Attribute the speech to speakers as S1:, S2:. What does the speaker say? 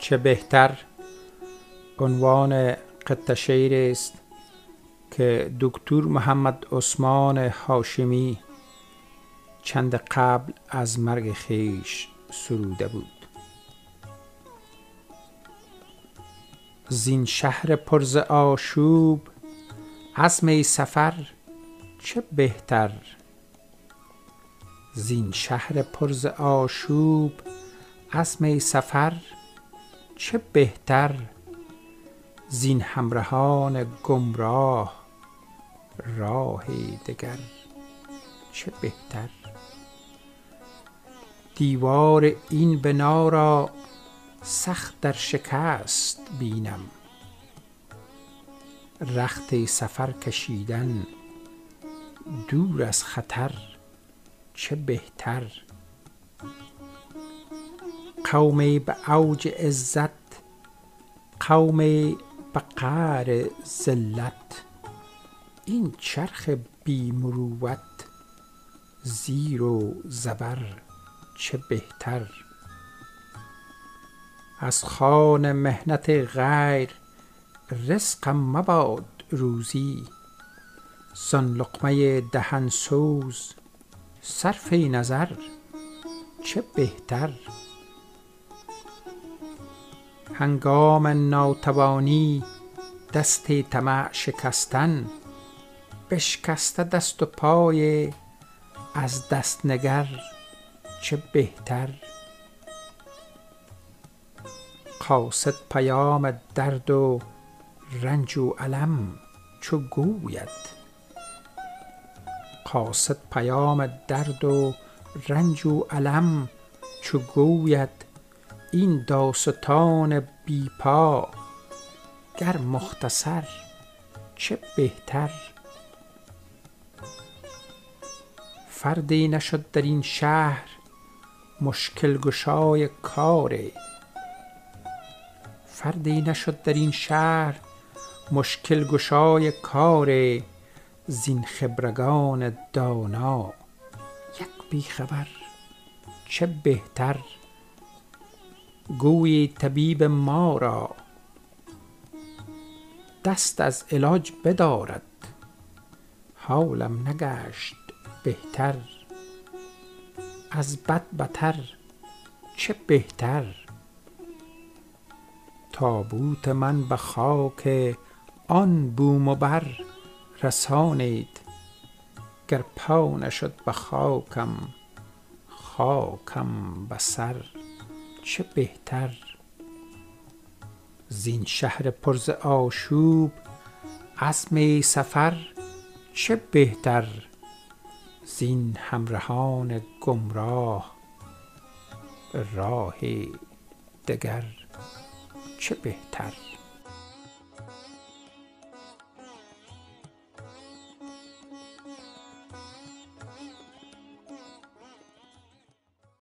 S1: چه بهتر عنوان قطعه شعری است که دکتر محمد عثمان هاشمی چند قبل از مرگ خویش سروده بود. زین شهر پر ز آشوب عزم سفر چه بهتر. زین شهر پر ز آشوب عزم سفر چه بهتر. زین همراهان گمراه راه دگر چه بهتر. دیوار این بنا را سخت در شکست بینم، رخت سفر کشیدن دور از خطر چه بهتر. قومی به اوج عزت، قومی به قعر ذلت، این چرخ بی مروت زیر و زبر چه بهتر. از خوان محنت غیر رزقم مباد روزی، زان لقمه دهن سوز صرف نظر چه بهتر. هنگام ناتوانی دست طمع شکستن، بشکسته دست و پای از دست نگر چه بهتر. قاصد پیام درد و رنج و الم چو گوید، قاصد پیام درد و رنج و الم چو گوید، این داستان بی پا گر مختصر چه بهتر. فردی نشد در این شهر مشکل گشای کار، فردی نشد در این شهر مشکل گشای کار. زین خبرگان دانا یک بیخبر چه بهتر. گویی طبیب ما را دست از علاج بدارد، حالم نگشت بهتر. از بد بتر چه بهتر. تابوت من به خاک آن بوم و بر رسانید، گر پا نشد به خاکم خاکم به سر چه بهتر. زین شهر پر ز آشوب عزم سفر چه بهتر. زین همراهان گمراه راه دگر چه بهتر.